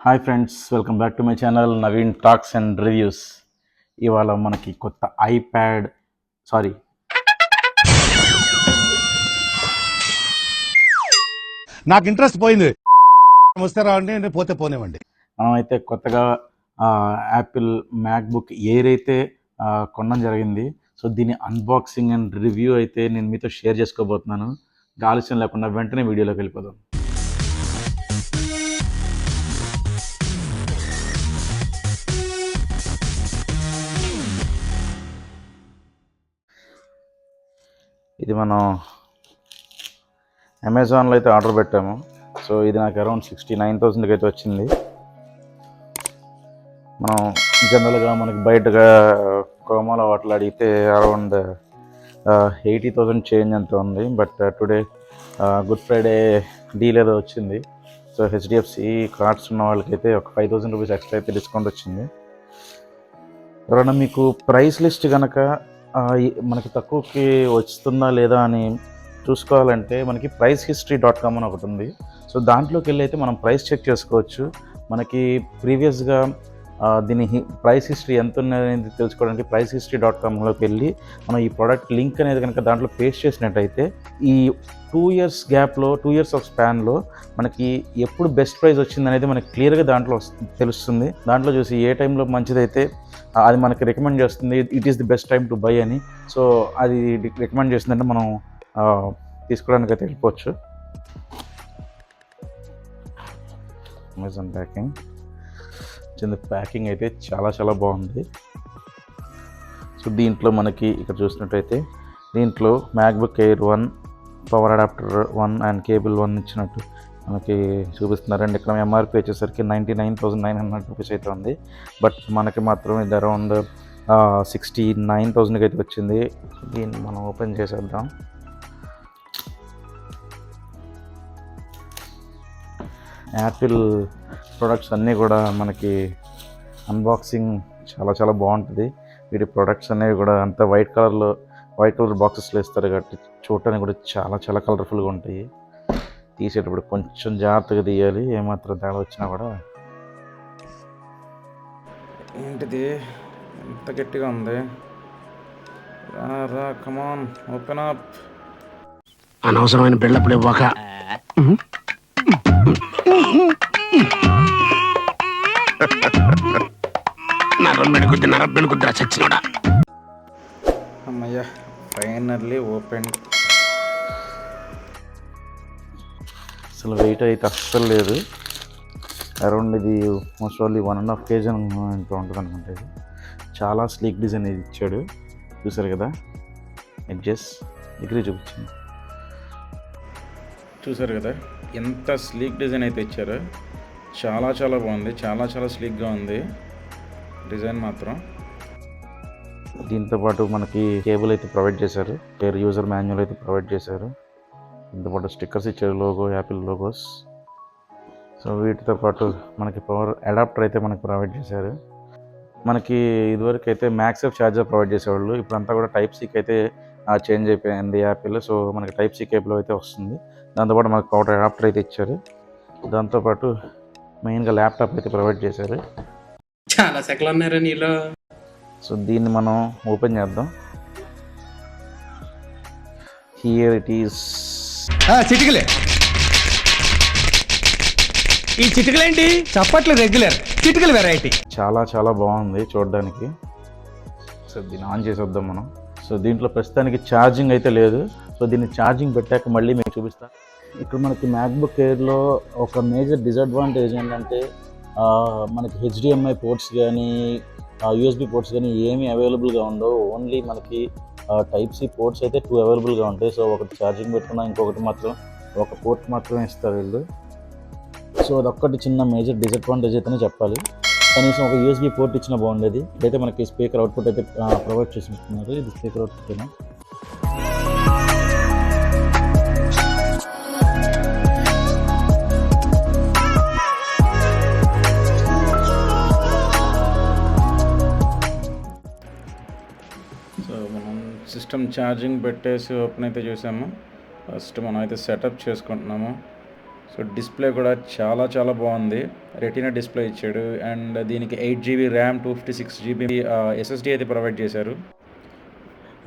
Hi friends, welcome back to my channel Naveen talks and reviews. ఇవాళ మనకి కొత్త iPad నాకు ఇంట్రెస్ట్ పోయింది. వస్తే రావండి, పోతే పోనివ్వండి. అయితే కొత్తగా యాపిల్ మ్యాక్బుక్ ఎయిర్ అయితే కొనడం జరిగింది. సో దీని అన్బాక్సింగ్ అండ్ రివ్యూ అయితే నేను మీతో షేర్ చేసుకోబోతున్నాను. ఆలస్యం లేకుండా వెంటనే వీడియోలోకి వెళ్ళిపోదాం. ఇది మనం అమెజాన్లో అయితే ఆర్డర్ పెట్టాము. సో ఇది నాకు అరౌండ్ 69,000కి అయితే వచ్చింది. మనం జనరల్గా మనకి బయటగా క్రోమాలో వాటిలో అడిగితే అరౌండ్ 80,000 చేంజ్ అంత ఉంది. But today good Friday deal ఏదో వచ్చింది. సో హెచ్డిఎఫ్సి కార్డ్స్ ఉన్న వాళ్ళకైతే ఒక 5,000 రూపీస్ ఎక్స్ట్రా అయితే డిస్కౌంట్ వచ్చింది. ఎవరైనా మీకు ప్రైస్ లిస్ట్ కనుక మనకి తక్కువకి వస్తుందా లేదా అని చూసుకోవాలంటే మనకి pricehistory.com అని ఒకటి ఉంది. సో దాంట్లోకి వెళ్ళి అయితే మనం ప్రైస్ చెక్ చేసుకోవచ్చు. మనకి ప్రీవియస్గా దీని ప్రైస్ హిస్టరీ ఎంత ఉన్నది తెలుసుకోవడానికి pricehistory.comలోకి వెళ్ళి మనం ఈ ప్రోడక్ట్ లింక్ అనేది కనుక దాంట్లో పేస్ట్ చేసినట్టయితే ఈ 2 years గ్యాప్లో 2 years ఆఫ్ స్పాన్లో మనకి ఎప్పుడు బెస్ట్ ప్రైస్ వచ్చిందనేది మనకి క్లియర్గా దాంట్లో తెలుస్తుంది. దాంట్లో చూసి ఏ టైంలో మంచిదైతే అది మనకి రికమెండ్ చేస్తుంది, it is the best time to buy అని. సో అది రికమెండ్ చేస్తుందంటే మనం తీసుకోవడానికి అయితే వెళ్ళిపోవచ్చు. అమెజాన్ ప్యాకింగ్ అయితే చాలా బాగుంది. సో దీంట్లో మనకి ఇక్కడ చూసినట్టయితే దీంట్లో MacBook air 1 power adapter 1 and cable 1 ఇచ్చినట్టు మనకి చూపిస్తున్నారండి. ఇక్కడ ఎంఆర్పి వచ్చేసరికి 99,900 రూపీస్ అయితే ఉంది. బట్ మనకి మాత్రం ఇది అరౌండ్ 69,000కి అయితే వచ్చింది. దీన్ని మనం ఓపెన్ చేసేద్దాం. యాపిల్ ప్రొడక్ట్స్ అన్నీ కూడా మనకి అన్బాక్సింగ్ చాలా బాగుంటుంది. వీటి ప్రొడక్ట్స్ అనేవి కూడా అంతా వైట్ కలర్ బాక్సెస్లో ఇస్తారు కాబట్టి చూడటానికి కూడా చాలా కలర్ఫుల్గా ఉంటాయి. తీసేటప్పుడు కొంచెం జాగ్రత్తగా తీయాలి, ఏమాత్రం తేడా వచ్చినా కూడా. ఏంటిది ఎంత గట్టిగా ఉంది? రా కమాన్, ఓపెన్ అప్. అనవసరమైన బిల్డప్లు ఇవ్వక. నరబ్బెనుకుద్దా చచ్చినోడా. అమ్మయ్య, ఫైనల్లీ ఓపెన్. అసలు వెయిట్ అయితే అస్సలు లేదు. అరౌండ్ ఇది మోస్ట్ ఓన్లీ 1.5 kg ఇంట్లో ఉంటుంది అనుకుంటే. చాలా స్లీక్ డిజైన్ ఇది ఇచ్చాడు, చూసారు కదా. ఎడ్జెస్ డిగ్రీ చూపించింది, చూసారు కదా ఎంత స్లీక్ డిజైన్ అయితే ఇచ్చారు. చాలా బాగుంది, చాలా స్లీక్గా ఉంది డిజైన్ మాత్రం. దీంతోపాటు మనకి కేబుల్ అయితే ప్రొవైడ్ చేశారు, యూజర్ మాన్యువల్ అయితే ప్రొవైడ్ చేశారు. దీంతోపాటు స్టిక్కర్స్ ఇచ్చారు, లోగో, యాపిల్ లోగోస్. సో వీటితో పాటు మనకి పవర్ అడాప్టర్ అయితే మనకి ప్రొవైడ్ చేశారు. మనకి ఇదివరకు అయితే మ్యాక్సేఫ్ ఛార్జర్ ప్రొవైడ్ చేసేవాళ్ళు, ఇప్పుడంతా కూడా టైప్-సికి అయితే చేంజ్ అయిపోయింది యాపిల్. సో మనకి టైప్-సి కేబుల్ అయితే వస్తుంది. దాంతోపాటు మనకి పవర్ అడాప్టర్ అయితే ఇచ్చారు. దాంతోపాటు మెయిన్గా ల్యాప్టాప్ అయితే ప్రొవైడ్ చేశారు. చాలా సెకలు ఉన్నారా నీలో. సో దీన్ని మనం ఓపెన్ చేద్దాం. Here it is. చిటికలే, ఈ చిటికలేంటి? చప్పట్లు రెగ్యులర్, చిటికలు వెరైటీ. చాలా బాగుంది చూడడానికి. సో దీన్ని ఆన్ చేసి వద్దాం మనం. సో దీంట్లో ప్రస్తుతానికి ఛార్జింగ్ అయితే లేదు. సో దీన్ని ఛార్జింగ్ పెట్టాక మళ్ళీ మీకు చూపిస్తాను. ఇక్కడ మనకి మ్యాక్బుక్ ఎయిర్లో ఒక మేజర్ డిసడ్వాంటేజ్ ఏంటంటే మనకి హెచ్డిఎంఐ పోర్ట్స్ కానీ యూఎస్బి పోర్ట్స్ కానీ ఏమీ అవైలబుల్గా ఉండవు. ఓన్లీ మనకి టైప్-సి పోర్ట్స్ అయితే 2 అవైలబుల్గా ఉంటాయి. సో ఒకటి ఛార్జింగ్ పెట్టుకున్నా, ఇంకొకటి మాత్రం ఒక పోర్ట్ మాత్రమే ఇస్తారు వీళ్ళు. సో అదొక్కటి చిన్న మేజర్ డిసడ్వాంటేజ్ అయితేనే చెప్పాలి. కనీసం ఒక యూఎస్బి పోర్ట్ ఇచ్చినా బాగుండేది. ఇదైతే మనకి స్పీకర్ అవుట్పుట్ అయితే ప్రొవైడ్ చేస్తున్నారు. ఇది స్పీకర్ అవుట్పుట్. సో మనం సిస్టమ్ ఛార్జింగ్ పెట్టేసి ఓపెన్ అయితే చూసాము. ఫస్ట్ మనం అయితే సెటప్ చేసుకుంటున్నాము. సో డిస్ప్లే కూడా చాలా చాలా బాగుంది. రెటీనా డిస్ప్లే ఇచ్చాడు అండ్ దీనికి 8 GB ర్యామ్ 256 GB SSD అయితే ప్రొవైడ్ చేశారు.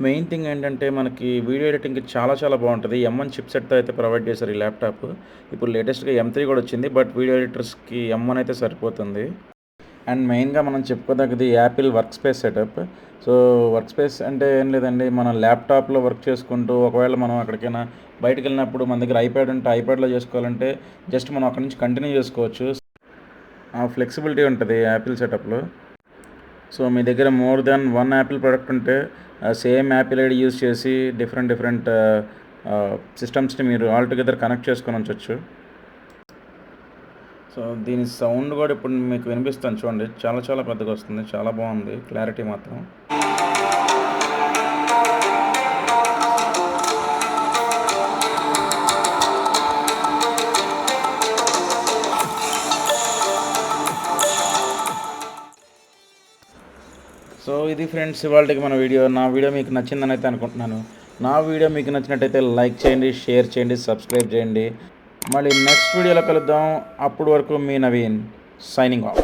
మెయిన్ థింగ్ ఏంటంటే మనకి వీడియో ఎడిటింగ్కి చాలా చాలా బాగుంటుంది. M1 చిప్ సెట్తో అయితే ప్రొవైడ్ చేశారు ఈ ల్యాప్టాప్. ఇప్పుడు లేటెస్ట్గా M3 కూడా వచ్చింది, బట్ వీడియో ఎడిటర్స్కి M1 అయితే సరిపోతుంది. అండ్ మెయిన్గా మనం చెప్పుకోదగ్గది Apple work space setup. So work space అంటే ఏం లేదండి, మనం ల్యాప్టాప్లో వర్క్ చేసుకుంటూ ఒకవేళ మనం ఎక్కడికైనా బయటకు వెళ్ళినప్పుడు మన దగ్గర ఐప్యాడ్ ఉంటే ఐప్యాడ్లో చేసుకోవాలంటే జస్ట్ మనం అక్కడి నుంచి కంటిన్యూ చేసుకోవచ్చు. ఆ ఫ్లెక్సిబిలిటీ ఉంటుంది యాపిల్ సెటప్లో. సో మీ దగ్గర మోర్ దాన్ 1 యాపిల్ ప్రోడక్ట్ ఉంటే సేమ్ యాపిల్ ఐడి యూజ్ చేసి డిఫరెంట్ సిస్టమ్స్ని మీరు ఆల్టుగెదర్ కనెక్ట్ చేసుకొని ఉంచవచ్చు. సో దీని సౌండ్ కూడా ఇప్పుడు మీకు వినిపిస్తాను చూడండి, చాలా చాలా పెద్దగా వస్తుంది, చాలా బాగుంది క్లారిటీ మాత్రం. సో ఇది ఫ్రెండ్స్ ఇవాళకి మన వీడియో. నా వీడియో మీకు నచ్చిందని అయితే అనుకుంటున్నాను. నా వీడియో మీకు నచ్చినట్టయితే లైక్ చేయండి, షేర్ చేయండి, సబ్స్క్రైబ్ చేయండి. మళ్ళీ నెక్స్ట్ వీడియోలో కలుద్దాం. అప్పటి వరకు మీ నవీన్ సైనింగ్ ఆఫ్.